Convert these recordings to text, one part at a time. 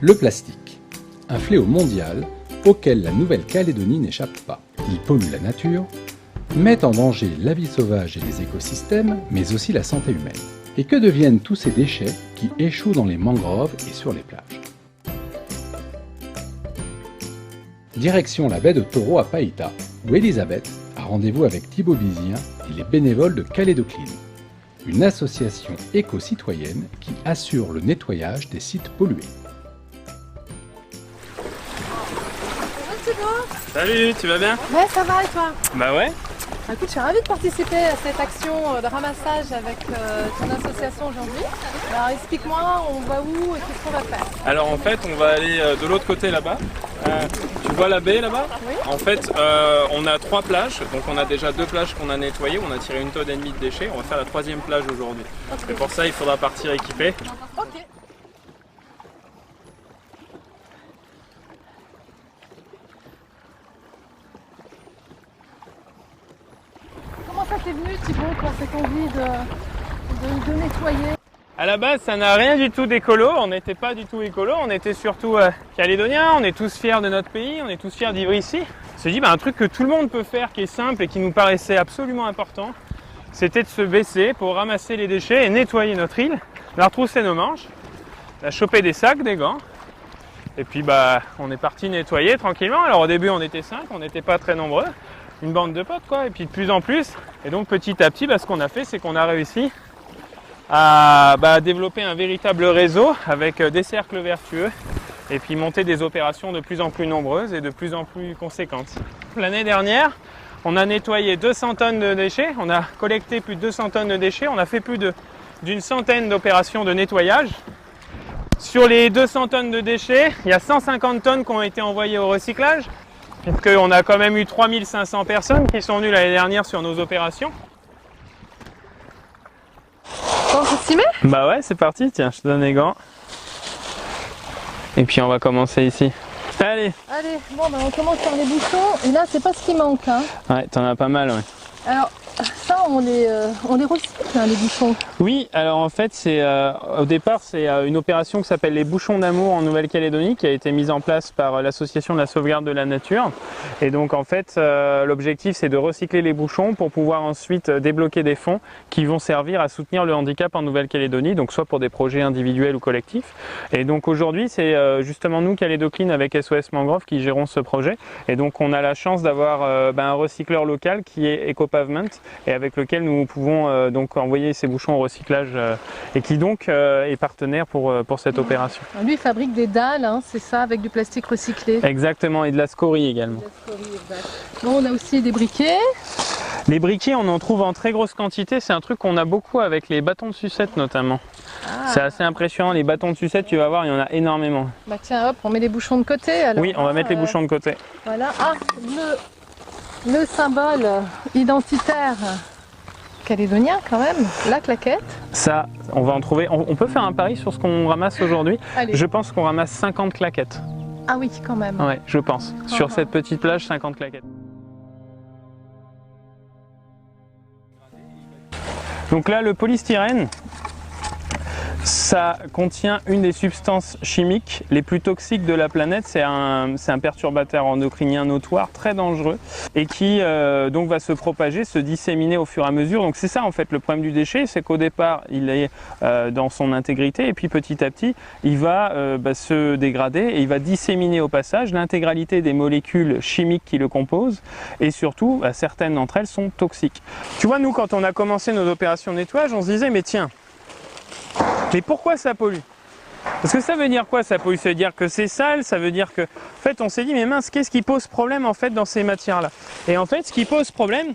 Le plastique, un fléau mondial auquel la Nouvelle-Calédonie n'échappe pas. Il pollue la nature, met en danger la vie sauvage et les écosystèmes, mais aussi la santé humaine. Et que deviennent tous ces déchets qui échouent dans les mangroves et sur les plages? Direction la baie de Taureau à Païta, où Elisabeth a rendez-vous avec Thibaut Bizien et les bénévoles de Calédocline, une association éco-citoyenne qui assure le nettoyage des sites pollués. Salut, tu vas bien? Ouais, ça va et toi? Bah ouais. Écoute, je suis ravie de participer à cette action de ramassage avec ton association aujourd'hui. Alors explique-moi, on va où et qu'est-ce qu'on va faire? Alors en fait, on va aller de l'autre côté là-bas. Tu vois la baie là-bas? Oui. En fait, on a 3 plages. Donc on a déjà 2 plages qu'on a nettoyées. On a tiré 1,5 tonne de déchets. On va faire la 3e plage aujourd'hui. Okay. Et pour ça, il faudra partir équipé. Ok. Comment ça t'est venu Thibaut quand cette envie de nettoyer? À la base, ça n'a rien du tout d'écolo. On n'était pas du tout écolo. On était surtout calédoniens. On est tous fiers de notre pays. On est tous fiers de vivre ici. On s'est dit, un truc que tout le monde peut faire, qui est simple et qui nous paraissait absolument important, c'était de se baisser pour ramasser les déchets et nettoyer notre île, de retrousser nos manches, de choper des sacs, des gants. Et puis on est parti nettoyer tranquillement. Alors au début, on était 5, on n'était pas très nombreux. Une bande de potes quoi, et puis de plus en plus. Et donc petit à petit, ce qu'on a fait, c'est qu'on a réussi à développer un véritable réseau avec des cercles vertueux et puis monter des opérations de plus en plus nombreuses et de plus en plus conséquentes. L'année dernière, on a nettoyé 200 tonnes de déchets, on a collecté plus de 200 tonnes de déchets, on a fait plus d'une centaine d'opérations de nettoyage. Sur les 200 tonnes de déchets, il y a 150 tonnes qui ont été envoyées au recyclage. On a quand même eu 3500 personnes qui sont venues l'année dernière sur nos opérations. Bon, on s'y met? Bah ouais, c'est parti, tiens, je te donne les gants. Et puis on va commencer ici. Allez! Allez, bon, on commence par les bouchons. Et là, c'est pas ce qui manque. Hein. Ouais, t'en as pas mal, ouais. Alors, ça, on les recycle, les bouchons. Oui, alors en fait, au départ, c'est une opération qui s'appelle les bouchons d'amour en Nouvelle-Calédonie, qui a été mise en place par l'association de la sauvegarde de la nature. Et donc en fait, l'objectif, c'est de recycler les bouchons pour pouvoir ensuite débloquer des fonds qui vont servir à soutenir le handicap en Nouvelle-Calédonie, donc soit pour des projets individuels ou collectifs. Et donc aujourd'hui, c'est justement nous, Calédocline, avec SOS Mangrove, qui gérons ce projet. Et donc on a la chance d'avoir un recycleur local qui est EcoPavement, et avec lequel nous pouvons donc envoyer ces bouchons au recyclage et qui donc est partenaire pour cette opération. Lui, il fabrique des dalles, hein, c'est ça, avec du plastique recyclé. Exactement, et de la scorie également. Bon, on a aussi des briquets. Les briquets, on en trouve en très grosse quantité. C'est un truc qu'on a beaucoup avec les bâtons de sucette notamment. Ah. C'est assez impressionnant, les bâtons de sucette, tu vas voir, il y en a énormément. Bah tiens, hop, on met les bouchons de côté alors. Oui, on va mettre les bouchons de côté. Voilà, le symbole identitaire calédonien quand même, la claquette. Ça, on va en trouver. On peut faire un pari sur ce qu'on ramasse aujourd'hui. Allez. Je pense qu'on ramasse 50 claquettes. Ah oui, quand même. Ouais, je pense. Sur cette petite plage, 50 claquettes. Donc là, le polystyrène, ça contient une des substances chimiques les plus toxiques de la planète. C'est un perturbateur endocrinien notoire, très dangereux, et qui donc va se propager, se disséminer au fur et à mesure. Donc c'est ça en fait le problème du déchet, c'est qu'au départ il est dans son intégrité, et puis petit à petit il va se dégrader et il va disséminer au passage l'intégralité des molécules chimiques qui le composent, et surtout certaines d'entre elles sont toxiques. Tu vois, nous quand on a commencé nos opérations de nettoyage, on se disait mais tiens, mais pourquoi ça pollue? Parce que ça veut dire quoi ça pollue? Ça veut dire que c'est sale, ça veut dire que... En fait, on s'est dit, mais mince, qu'est-ce qui pose problème en fait dans ces matières-là? Et en fait, ce qui pose problème,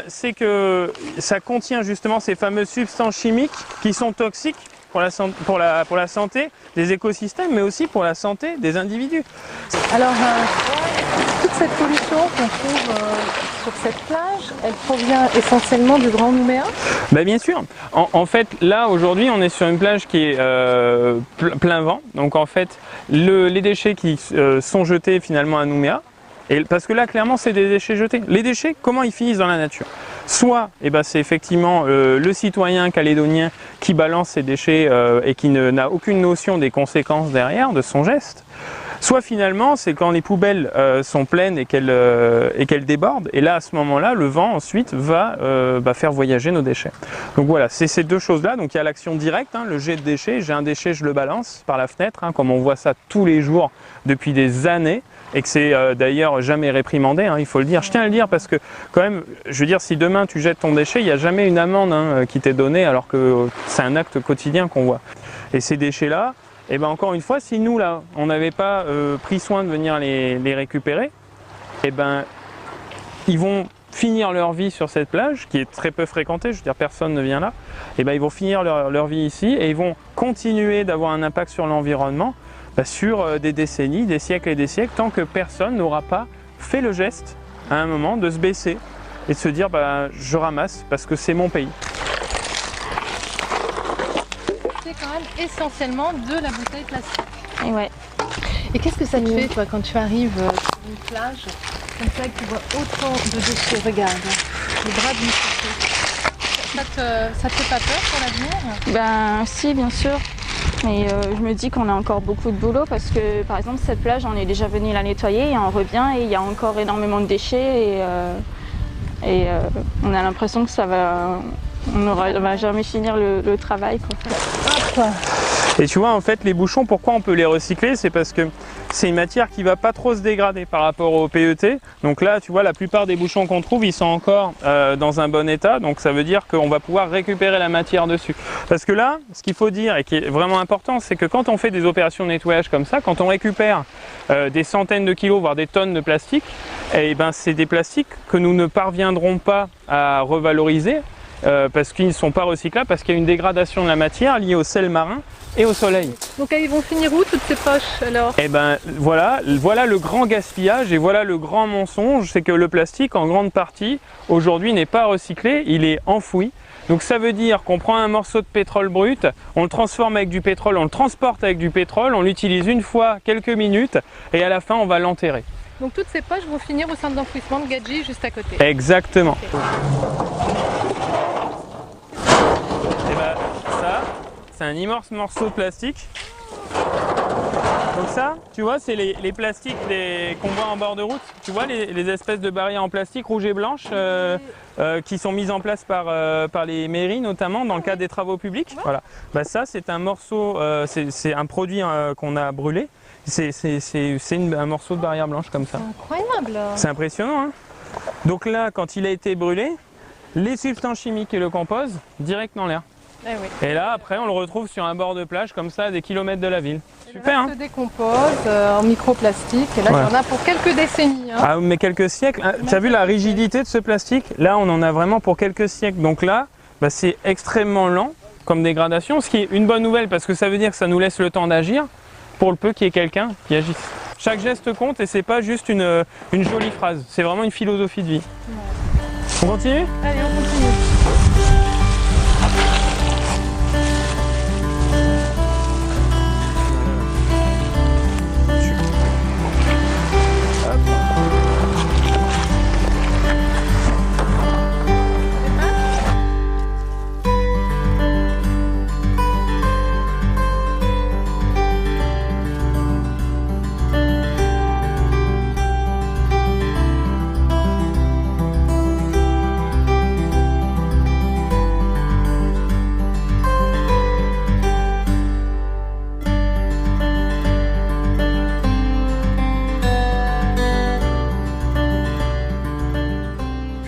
c'est que ça contient justement ces fameuses substances chimiques qui sont toxiques pour la santé des écosystèmes, mais aussi pour la santé des individus. Alors, toute cette pollution qu'on trouve sur cette plage, elle provient essentiellement du Grand Nouméa? Bien sûr. En fait, là, aujourd'hui, on est sur une plage qui est plein vent. Donc, en fait, les déchets qui sont jetés finalement à Nouméa, parce que là, clairement, c'est des déchets jetés. Les déchets, comment ils finissent dans la nature? Soit c'est effectivement le citoyen calédonien qui balance ses déchets et qui n'a aucune notion des conséquences derrière de son geste. Soit finalement, c'est quand les poubelles sont pleines et qu'elles débordent. Et là, à ce moment-là, le vent ensuite va faire voyager nos déchets. Donc voilà, c'est ces deux choses-là. Donc il y a l'action directe, le jet de déchets. J'ai un déchet, je le balance par la fenêtre, comme on voit ça tous les jours depuis des années. Et que c'est d'ailleurs jamais réprimandé, il faut le dire. Je tiens à le dire parce que quand même, je veux dire, si demain tu jettes ton déchet, il n'y a jamais une amende qui t'est donnée alors que c'est un acte quotidien qu'on voit. Et ces déchets-là, encore une fois, si nous là, on n'avait pas pris soin de venir les récupérer, ils vont finir leur vie sur cette plage qui est très peu fréquentée, je veux dire personne ne vient là, ils vont finir leur vie ici et ils vont continuer d'avoir un impact sur l'environnement sur des décennies, des siècles et des siècles, tant que personne n'aura pas fait le geste à un moment de se baisser et de se dire je ramasse parce que c'est mon pays. C'est quand même essentiellement de la bouteille plastique. Et ouais. Et qu'est-ce que ça te fait toi quand tu arrives sur une plage comme ça que tu vois autant de déchets? Regarde, le bras d'une photo. Ça te fait pas peur pour l'avenir? Si, bien sûr. Mais je me dis qu'on a encore beaucoup de boulot parce que par exemple cette plage on est déjà venu la nettoyer et on revient et il y a encore énormément de déchets et on a l'impression que on va jamais finir le travail, quoi. Et tu vois en fait les bouchons, pourquoi on peut les recycler? C'est parce que c'est une matière qui va pas trop se dégrader par rapport au PET. Donc là tu vois la plupart des bouchons qu'on trouve ils sont encore dans un bon état. Donc ça veut dire qu'on va pouvoir récupérer la matière dessus. Parce que là ce qu'il faut dire et qui est vraiment important, c'est que quand on fait des opérations de nettoyage comme ça, quand on récupère des centaines de kilos voire des tonnes de plastique, c'est des plastiques que nous ne parviendrons pas à revaloriser parce qu'ils ne sont pas recyclables, parce qu'il y a une dégradation de la matière liée au sel marin et au soleil. Donc ils vont finir où toutes ces poches alors? Voilà le grand gaspillage et voilà le grand mensonge, c'est que le plastique en grande partie aujourd'hui n'est pas recyclé, il est enfoui. Donc ça veut dire qu'on prend un morceau de pétrole brut, on le transforme avec du pétrole, on le transporte avec du pétrole, on l'utilise une fois quelques minutes et à la fin on va l'enterrer. Donc toutes ces poches vont finir au centre d'enfouissement de Gadji juste à côté? Exactement. Okay. Ça, c'est un immense morceau de plastique. Donc ça, tu vois, c'est les plastiques qu'on voit en bord de route. Tu vois les espèces de barrières en plastique rouges et blanches qui sont mises en place par les mairies, notamment dans le cadre des travaux publics. Voilà. Ça, c'est un morceau, c'est un produit qu'on a brûlé. C'est un morceau de barrière blanche comme ça. Incroyable. C'est impressionnant, hein. Donc là, quand il a été brûlé, les substances chimiques qui le composent, direct dans l'air. Eh oui. Et là, après, on le retrouve sur un bord de plage, comme ça, à des kilomètres de la ville. Super, hein. Ça se décompose en microplastique, et là, il y en a pour quelques décennies. Hein. Ah, mais quelques siècles. Tu as vu la rigidité de ce plastique? Là, on en a vraiment pour quelques siècles. Donc là, c'est extrêmement lent comme dégradation, ce qui est une bonne nouvelle, parce que ça veut dire que ça nous laisse le temps d'agir, pour le peu qu'il y ait quelqu'un qui agisse. Chaque geste compte, et c'est pas juste une jolie phrase, c'est vraiment une philosophie de vie. Ouais. On continue? Allez, on continue.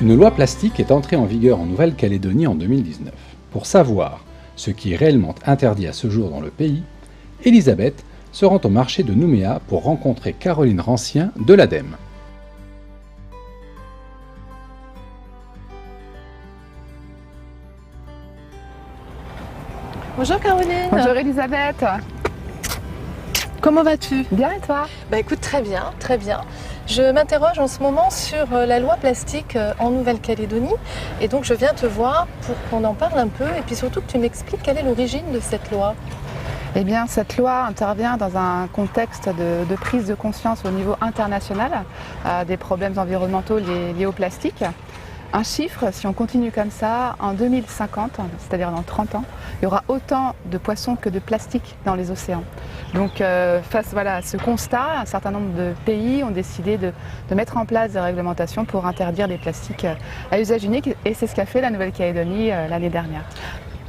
Une loi plastique est entrée en vigueur en Nouvelle-Calédonie en 2019. Pour savoir ce qui est réellement interdit à ce jour dans le pays, Elisabeth se rend au marché de Nouméa pour rencontrer Caroline Rancien de l'ADEME. Bonjour Caroline. Bonjour Elisabeth. Comment vas-tu? Bien et toi? Écoute, très bien, très bien. Je m'interroge en ce moment sur la loi plastique en Nouvelle-Calédonie et donc je viens te voir pour qu'on en parle un peu et puis surtout que tu m'expliques quelle est l'origine de cette loi. Eh bien, cette loi intervient dans un contexte de prise de conscience au niveau international des problèmes environnementaux liés au plastique. Un chiffre, si on continue comme ça, en 2050, c'est-à-dire dans 30 ans, il y aura autant de poissons que de plastique dans les océans. Donc face à ce constat, un certain nombre de pays ont décidé de mettre en place des réglementations pour interdire les plastiques à usage unique et c'est ce qu'a fait la Nouvelle-Calédonie l'année dernière.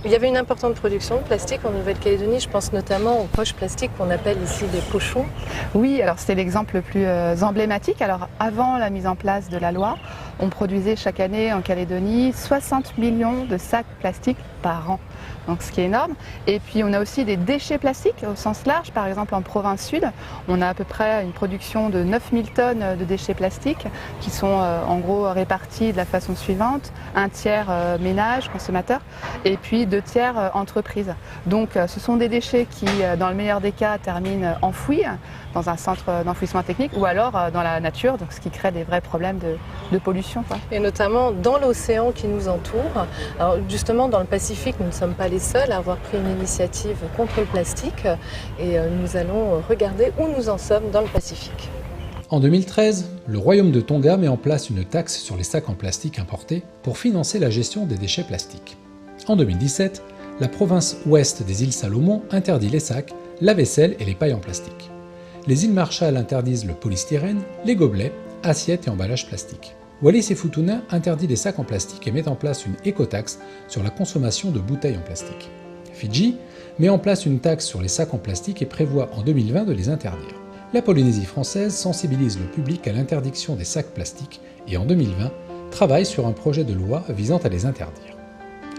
Il y avait une importante production de plastique en Nouvelle-Calédonie, je pense notamment aux poches plastiques qu'on appelle ici des pochons. Oui, alors c'était l'exemple le plus emblématique. Alors avant la mise en place de la loi, on produisait chaque année en Calédonie 60 millions de sacs plastiques par an. Donc ce qui est énorme. Et puis on a aussi des déchets plastiques au sens large. Par exemple en province sud, on a à peu près une production de 9000 tonnes de déchets plastiques qui sont en gros répartis de la façon suivante. Un tiers ménage, consommateur, et puis 2 tiers entreprise. Donc ce sont des déchets qui, dans le meilleur des cas, terminent enfouis dans un centre d'enfouissement technique ou alors dans la nature, donc ce qui crée des vrais problèmes de pollution, quoi. Et notamment dans l'océan qui nous entoure. Alors justement dans le Pacifique, nous ne sommes pas les seuls à avoir pris une initiative contre le plastique et nous allons regarder où nous en sommes dans le Pacifique. En 2013, le royaume de Tonga met en place une taxe sur les sacs en plastique importés pour financer la gestion des déchets plastiques. En 2017, la province ouest des îles Salomon interdit les sacs, la vaisselle et les pailles en plastique. Les îles Marshall interdisent le polystyrène, les gobelets, assiettes et emballages plastiques. Wallis et Futuna interdit les sacs en plastique et met en place une écotaxe sur la consommation de bouteilles en plastique. Fidji met en place une taxe sur les sacs en plastique et prévoit en 2020 de les interdire. La Polynésie française sensibilise le public à l'interdiction des sacs plastiques et en 2020 travaille sur un projet de loi visant à les interdire.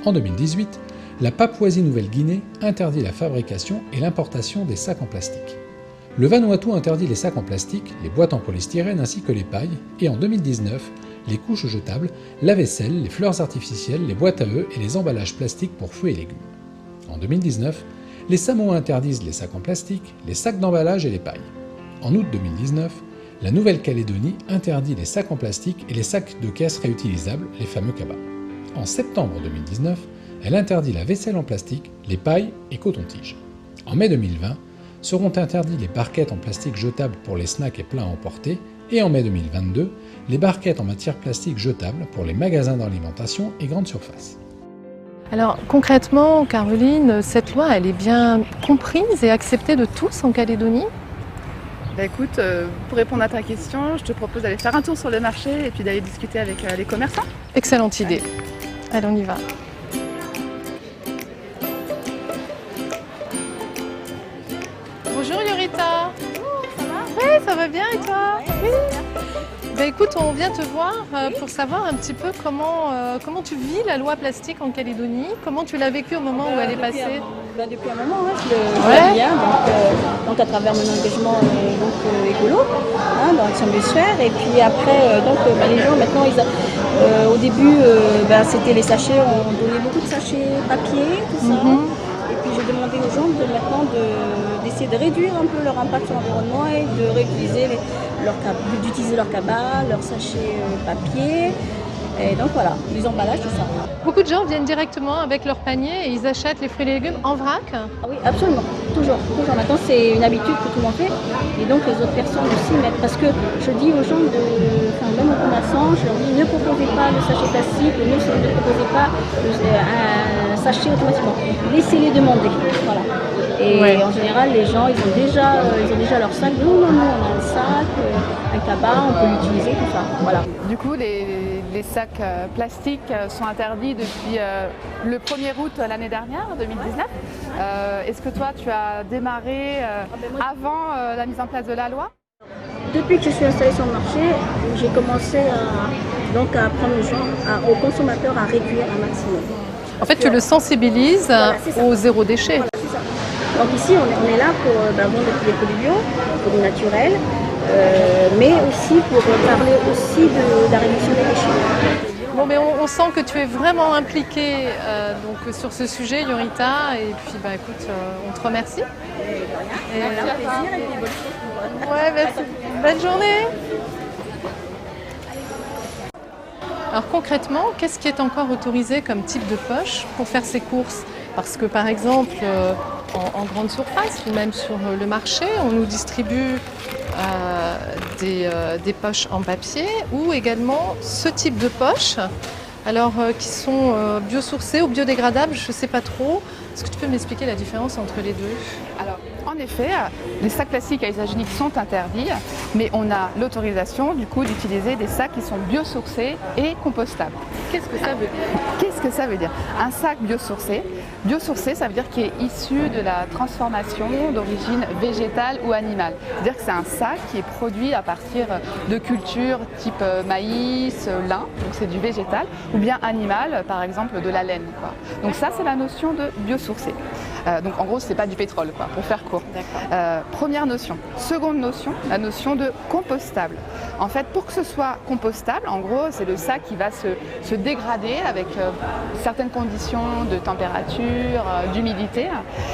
En 2018, la Papouasie-Nouvelle-Guinée interdit la fabrication et l'importation des sacs en plastique. Le Vanuatu interdit les sacs en plastique, les boîtes en polystyrène ainsi que les pailles, et en 2019, les couches jetables, la vaisselle, les fleurs artificielles, les boîtes à œufs et les emballages plastiques pour fruits et légumes. En 2019, les Samoa interdisent les sacs en plastique, les sacs d'emballage et les pailles. En août 2019, la Nouvelle-Calédonie interdit les sacs en plastique et les sacs de caisse réutilisables, les fameux cabas. En septembre 2019, elle interdit la vaisselle en plastique, les pailles et coton-tige. En mai 2020, seront interdits les barquettes en plastique jetables pour les snacks et plats à emporter, et en mai 2022, les barquettes en matière plastique jetable pour les magasins d'alimentation et grandes surfaces. Alors concrètement, Caroline, cette loi, elle est bien comprise et acceptée de tous en Calédonie ? Écoute, pour répondre à ta question, je te propose d'aller faire un tour sur le marché et puis d'aller discuter avec les commerçants. Excellente idée. Allez, on y va. Bonjour Yorita. Ça va ? Oui, ça va bien et toi ? Oui. Ben écoute, on vient te voir pour savoir un petit peu comment tu vis la loi plastique en Calédonie, comment tu l'as vécue au moment où elle est passée. Depuis un moment, je le bien, donc à travers mon engagement écolo, dans Action Biosphère. Et puis après, les gens maintenant, au début, c'était les sachets, on donnait beaucoup de sachets papier, tout ça. Et puis j'ai demandé aux gens d'essayer de réduire un peu leur impact sur l'environnement et de réutiliser d'utiliser leur cabas, leurs sachets papier. Et donc voilà, les emballages, tout ça. Beaucoup de gens viennent directement avec leur panier et ils achètent les fruits et légumes en vrac ? Ah oui, absolument, toujours. Maintenant, c'est une habitude que tout le monde fait. Et donc les autres personnes aussi mettent. Parce que je dis aux gens, même aux commerçants, je leur dis ne proposez pas le sachet plastique, ne proposez pas un sachet automatiquement. Laissez-les demander. Voilà. Et en général, les gens, ils ont déjà leur sac. Non, on a un sac, un cabas, on peut l'utiliser, tout ça. Voilà. Du coup, les sacs plastiques sont interdits depuis le 1er août l'année dernière, 2019. Est-ce que toi, tu as démarré avant la mise en place de la loi ? Depuis que je suis installée sur le marché, j'ai commencé à prendre les gens, aux consommateurs à réduire un maximum. En fait, tu le sensibilises au zéro déchet. Voilà, c'est ça. Donc ici, on est là pour vendre des produits bio, pour du naturel, mais aussi pour parler aussi de la réduction des déchets. Bon, mais on sent que tu es vraiment impliquée sur ce sujet, Yorita, et puis écoute, on te remercie. Et un plaisir et des bonnes choses pour Ouais, merci. Bonne journée. Alors concrètement, qu'est-ce qui est encore autorisé comme type de poche pour faire ses courses ? Parce que par exemple, en grande surface ou même sur le marché, on nous distribue des poches en papier ou également ce type de poche Alors, qui sont biosourcés ou biodégradables, je ne sais pas trop. Est-ce que tu peux m'expliquer la différence entre les deux? Alors, en effet, les sacs plastiques à usage unique sont interdits, mais on a l'autorisation du coup d'utiliser des sacs qui sont biosourcés et compostables. Qu'est-ce que ça veut dire? Qu'est-ce que ça veut dire? Un sac biosourcé, ça veut dire qu'il est issu de la transformation d'origine végétale ou animale. C'est-à-dire que c'est un sac qui est produit à partir de cultures type maïs, lin, donc c'est du végétal, ou bien animal, par exemple de la laine, quoi. Donc ça, c'est la notion de biosourcé. Donc en gros, c'est pas du pétrole, quoi, pour faire court. Première notion. Seconde notion, la notion de compostable. En fait, pour que ce soit compostable, en gros, c'est le sac qui va se dégrader avec certaines conditions de température, d'humidité.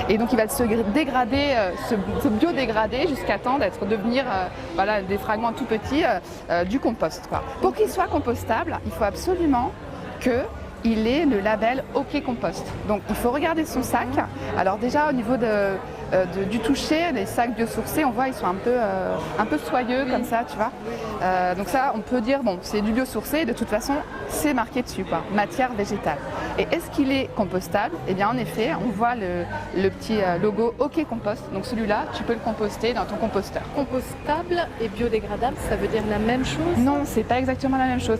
Et donc, il va se dégrader, se biodégrader jusqu'à temps devenir voilà, des fragments tout petits du compost, quoi. Pour qu'il soit compostable, il faut absolument qu'il ait le label OK Compost. Donc il faut regarder son sac. Alors déjà au niveau du toucher, les sacs biosourcés, on voit ils sont un peu soyeux comme ça, tu vois. Donc ça, on peut dire bon, c'est du biosourcé. De toute façon, c'est marqué dessus, quoi, matière végétale. Et est-ce qu'il est compostable? Eh bien en effet, on voit le petit logo OK Compost. Donc celui-là, tu peux le composter dans ton composteur. Compostable et biodégradable, ça veut dire la même chose? Non, c'est pas exactement la même chose.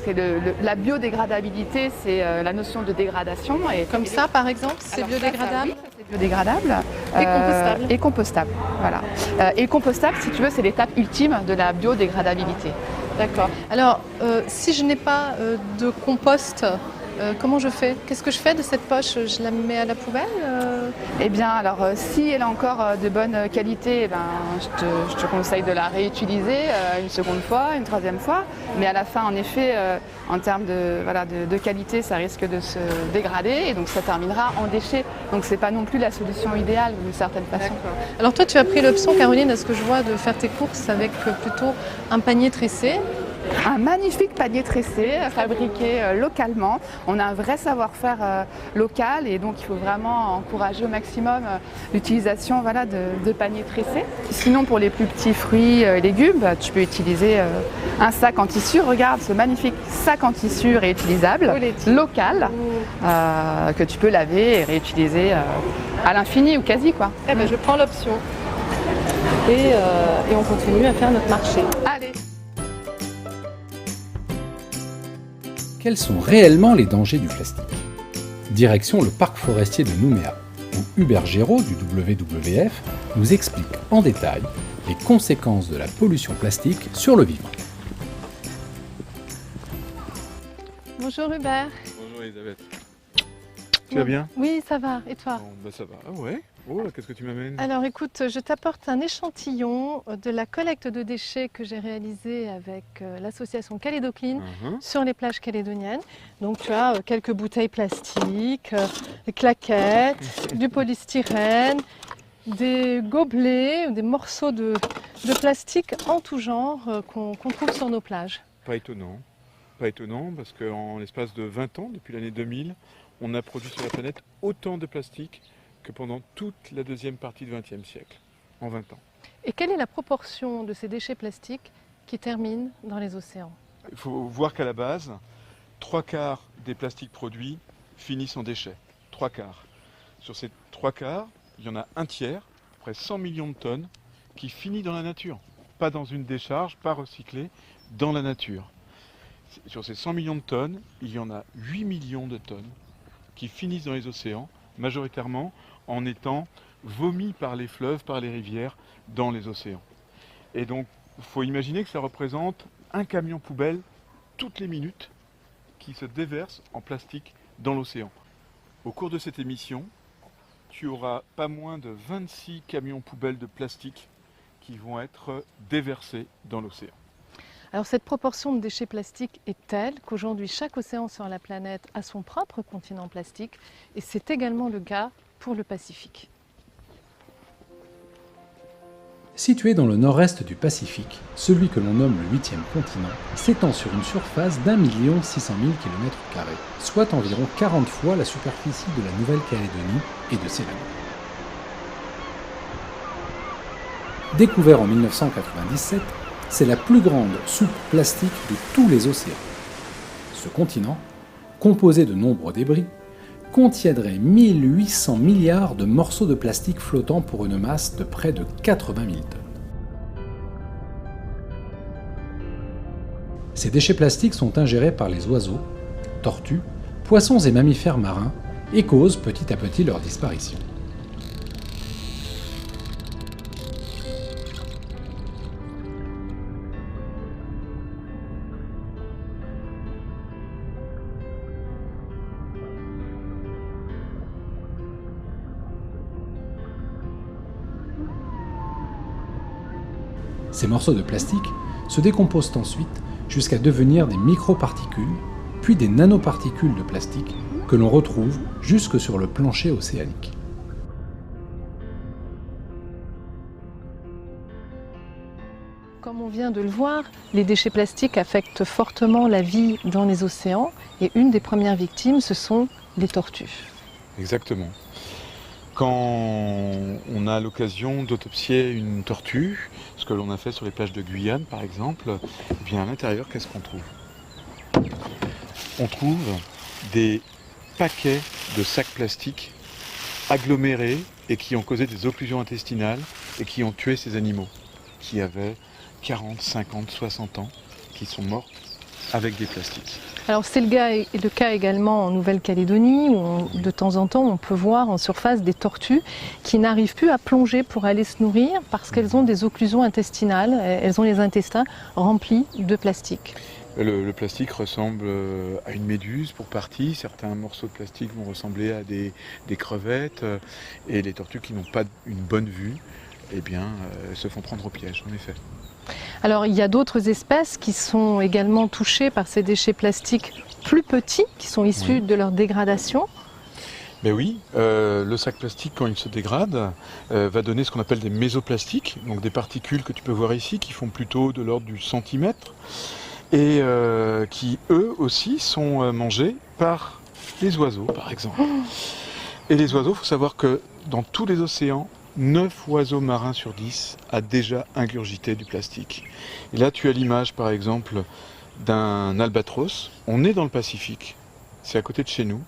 La biodégradabilité, c'est la notion de dégradation. Comme ça, par exemple, c'est biodégradable? C'est biodégradable. Et compostable. Et compostable, voilà. Et compostable, si tu veux, c'est l'étape ultime de la biodégradabilité. D'accord. Alors, si je n'ai pas de compost, comment je fais? Qu'est-ce que je fais de cette poche? Je la mets à la poubelle? Eh bien, alors, si elle est encore de bonne qualité, je te conseille de la réutiliser une seconde fois, une troisième fois. Mais à la fin, en effet, en termes de qualité, ça risque de se dégrader et donc ça terminera en déchet. Donc, c'est pas non plus la solution idéale d'une certaine façon. Alors, toi, tu as pris l'option, Caroline, à ce que je vois, de faire tes courses avec plutôt un panier tressé. Un magnifique panier tressé fabriqué localement. On a un vrai savoir-faire local et donc il faut vraiment encourager au maximum l'utilisation de paniers tressés. Sinon pour les plus petits fruits et légumes, tu peux utiliser un sac en tissu. Regarde ce magnifique sac en tissu réutilisable, local, que tu peux laver et réutiliser à l'infini ou quasi, quoi. Eh ben, je prends l'option et on continue à faire notre marché. Allez. Quels sont réellement les dangers du plastique? Direction le parc forestier de Nouméa, où Hubert Géraud du WWF nous explique en détail les conséquences de la pollution plastique sur le vivant. Bonjour Hubert. Bonjour Elisabeth. Tu vas bien? Oui, ça va. Et toi? Bon, ça va. Ah ouais? Oh, qu'est-ce que tu m'amènes? Alors écoute, je t'apporte un échantillon de la collecte de déchets que j'ai réalisée avec l'association Calédocline sur les plages calédoniennes. Donc tu as quelques bouteilles plastiques, des claquettes, du polystyrène, des gobelets, des morceaux de plastique en tout genre qu'on trouve sur nos plages. Pas étonnant. Pas étonnant parce qu'en l'espace de 20 ans, depuis l'année 2000, on a produit sur la planète autant de plastique que pendant toute la deuxième partie du XXe siècle, en 20 ans. Et quelle est la proportion de ces déchets plastiques qui terminent dans les océans? Il faut voir qu'à la base, 3/4 des plastiques produits finissent en déchets. 3/4. Sur ces 3/4, il y en a un tiers, à peu près 100 millions de tonnes, qui finit dans la nature. Pas dans une décharge, pas recyclé, dans la nature. Sur ces 100 millions de tonnes, il y en a 8 millions de tonnes qui finissent dans les océans, majoritairement en étant vomis par les fleuves, par les rivières, dans les océans. Et donc, il faut imaginer que ça représente un camion poubelle toutes les minutes qui se déverse en plastique dans l'océan. Au cours de cette émission, tu auras pas moins de 26 camions poubelles de plastique qui vont être déversés dans l'océan. Alors cette proportion de déchets plastiques est telle qu'aujourd'hui chaque océan sur la planète a son propre continent plastique et c'est également le cas pour le Pacifique. Situé dans le nord-est du Pacifique, celui que l'on nomme le 8e continent s'étend sur une surface d'1 600 000 km², soit environ 40 fois la superficie de la Nouvelle-Calédonie et de ses lacs. Découvert en 1997, c'est la plus grande soupe plastique de tous les océans. Ce continent composé de nombreux débris, contiendrait 1800 milliards de morceaux de plastique flottants pour une masse de près de 80 000 tonnes. Ces déchets plastiques sont ingérés par les oiseaux, tortues, poissons et mammifères marins et causent petit à petit leur disparition. Ces morceaux de plastique se décomposent ensuite jusqu'à devenir des microparticules, puis des nanoparticules de plastique que l'on retrouve jusque sur le plancher océanique. Comme on vient de le voir, les déchets plastiques affectent fortement la vie dans les océans et une des premières victimes, ce sont les tortues. Exactement. Quand on a l'occasion d'autopsier une tortue, ce que l'on a fait sur les plages de Guyane par exemple, eh bien à l'intérieur, qu'est-ce qu'on trouve? On trouve des paquets de sacs plastiques agglomérés et qui ont causé des occlusions intestinales et qui ont tué ces animaux qui avaient 40, 50, 60 ans, qui sont morts avec des plastiques. Alors c'est le cas également en Nouvelle-Calédonie où de temps en temps on peut voir en surface des tortues qui n'arrivent plus à plonger pour aller se nourrir parce qu'elles ont des occlusions intestinales, elles ont les intestins remplis de plastique. Le plastique ressemble à une méduse pour partie, certains morceaux de plastique vont ressembler à des crevettes et les tortues qui n'ont pas une bonne vue, eh bien, se font prendre au piège en effet. Alors il y a d'autres espèces qui sont également touchées par ces déchets plastiques plus petits, qui sont issus de leur dégradation. Ben oui, le sac plastique quand il se dégrade va donner ce qu'on appelle des mésoplastiques, donc des particules que tu peux voir ici qui font plutôt de l'ordre du centimètre et qui eux aussi sont mangés par les oiseaux par exemple. Et les oiseaux, il faut savoir que dans tous les océans, 9 oiseaux marins sur 10 a déjà ingurgité du plastique. Et là, tu as l'image, par exemple, d'un albatros. On est dans le Pacifique, c'est à côté de chez nous,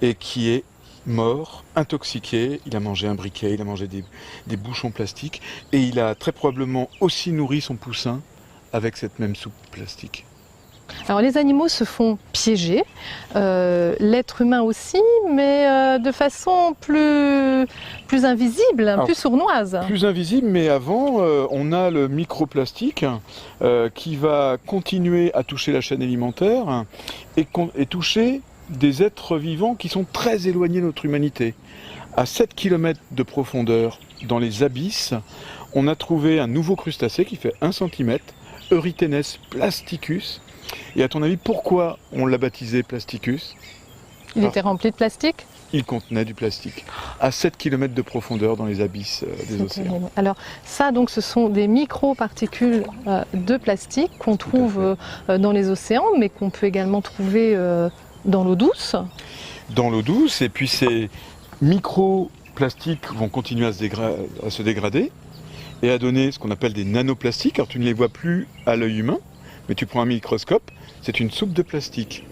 et qui est mort, intoxiqué. Il a mangé un briquet, il a mangé des bouchons plastiques, et il a très probablement aussi nourri son poussin avec cette même soupe plastique. Alors les animaux se font piéger, l'être humain aussi, mais de façon plus invisible, plus sournoise. Plus invisible, mais avant, on a le microplastique qui va continuer à toucher la chaîne alimentaire et toucher des êtres vivants qui sont très éloignés de notre humanité. À 7 km de profondeur, dans les abysses, on a trouvé un nouveau crustacé qui fait 1 cm, Eurythenes plasticus. Et à ton avis, pourquoi on l'a baptisé Plasticus? Il était rempli de plastique? Il contenait du plastique, à 7 km de profondeur dans les abysses des océans. Alors ça, donc, ce sont des microparticules de plastique qu'on trouve dans les océans, mais qu'on peut également trouver dans l'eau douce. Dans l'eau douce, et puis ces microplastiques vont continuer à se dégrader et à donner ce qu'on appelle des nanoplastiques. Alors tu ne les vois plus à l'œil humain, mais tu prends un microscope, c'est une soupe de plastique.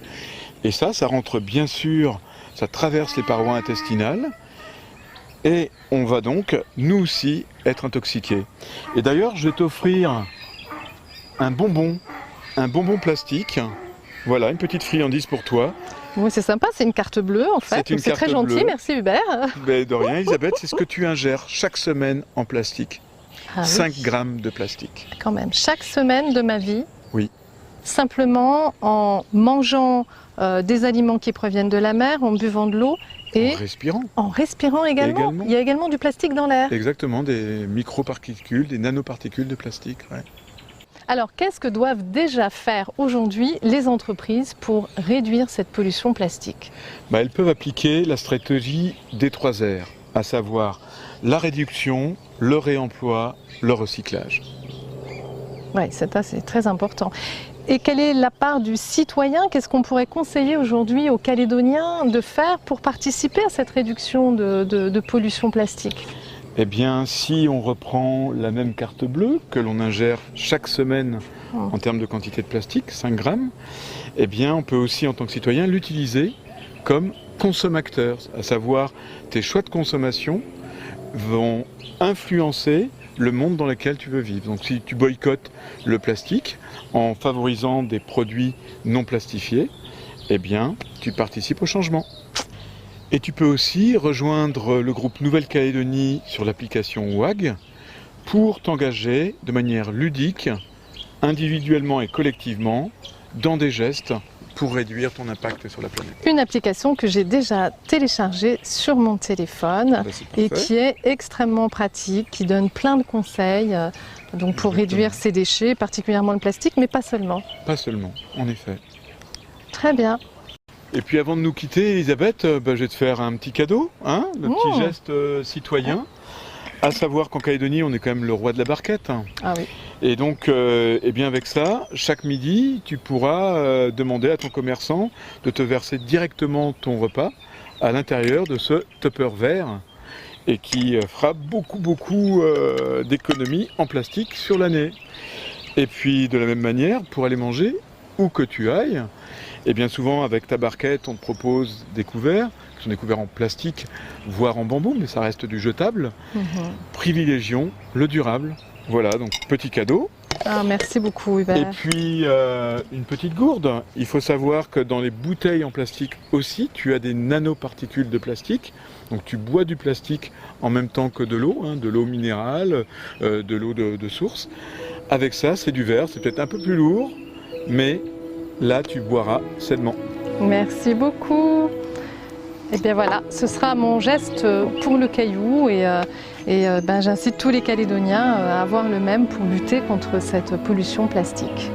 Et ça rentre bien sûr, ça traverse les parois intestinales, et on va donc, nous aussi, être intoxiqués. Et d'ailleurs, je vais t'offrir un bonbon plastique. Voilà, une petite friandise pour toi. Oui, c'est sympa, c'est une carte bleue en fait. C'est très gentil, merci Hubert. Mais de rien, Elisabeth, c'est ce que tu ingères chaque semaine en plastique. 5 grammes de plastique. Quand même, chaque semaine de ma vie. Oui. Simplement en mangeant des aliments qui proviennent de la mer, en buvant de l'eau et en respirant également. Il y a également du plastique dans l'air. Exactement, des microparticules, des nanoparticules de plastique. Ouais. Alors, qu'est-ce que doivent déjà faire aujourd'hui les entreprises pour réduire cette pollution plastique? Elles peuvent appliquer la stratégie des 3 R, à savoir la réduction, le réemploi, le recyclage. Oui, c'est très important. Et quelle est la part du citoyen? Qu'est-ce qu'on pourrait conseiller aujourd'hui aux Calédoniens de faire pour participer à cette réduction de pollution plastique? Eh bien, si on reprend la même carte bleue que l'on ingère chaque semaine en termes de quantité de plastique, 5 grammes, eh bien, on peut aussi, en tant que citoyen, l'utiliser comme consommateur, à savoir tes choix de consommation vont influencer le monde dans lequel tu veux vivre. Donc si tu boycottes le plastique en favorisant des produits non plastifiés, eh bien, tu participes au changement. Et tu peux aussi rejoindre le groupe Nouvelle-Calédonie sur l'application WAG pour t'engager de manière ludique, individuellement et collectivement, dans des gestes pour réduire ton impact sur la planète. Une application que j'ai déjà téléchargée sur mon téléphone et qui est extrêmement pratique, qui donne plein de conseils donc pour réduire ces déchets, particulièrement le plastique, mais pas seulement. Pas seulement, en effet. Très bien. Et puis avant de nous quitter, Elisabeth, je vais te faire un petit cadeau, hein, le petit geste citoyen. À savoir qu'en Calédonie, on est quand même le roi de la barquette. Ah oui. Et donc, eh bien avec ça, chaque midi, tu pourras demander à ton commerçant de te verser directement ton repas à l'intérieur de ce tupper vert et qui fera beaucoup d'économies en plastique sur l'année. Et puis de la même manière, pour aller manger, où que tu ailles, et bien souvent avec ta barquette, on te propose des couverts, qui sont des couverts en plastique, voire en bambou, mais ça reste du jetable. Privilégions le durable. Voilà, donc petit cadeau. Ah, merci beaucoup Hubert. Et puis une petite gourde. Il faut savoir que dans les bouteilles en plastique aussi, tu as des nanoparticules de plastique. Donc tu bois du plastique en même temps que de l'eau, hein, de l'eau minérale, de l'eau de source. Avec ça, c'est du verre, c'est peut-être un peu plus lourd, mais là tu boiras sainement. Merci beaucoup. Et bien voilà, ce sera mon geste pour le caillou et j'incite tous les Calédoniens à avoir le même pour lutter contre cette pollution plastique.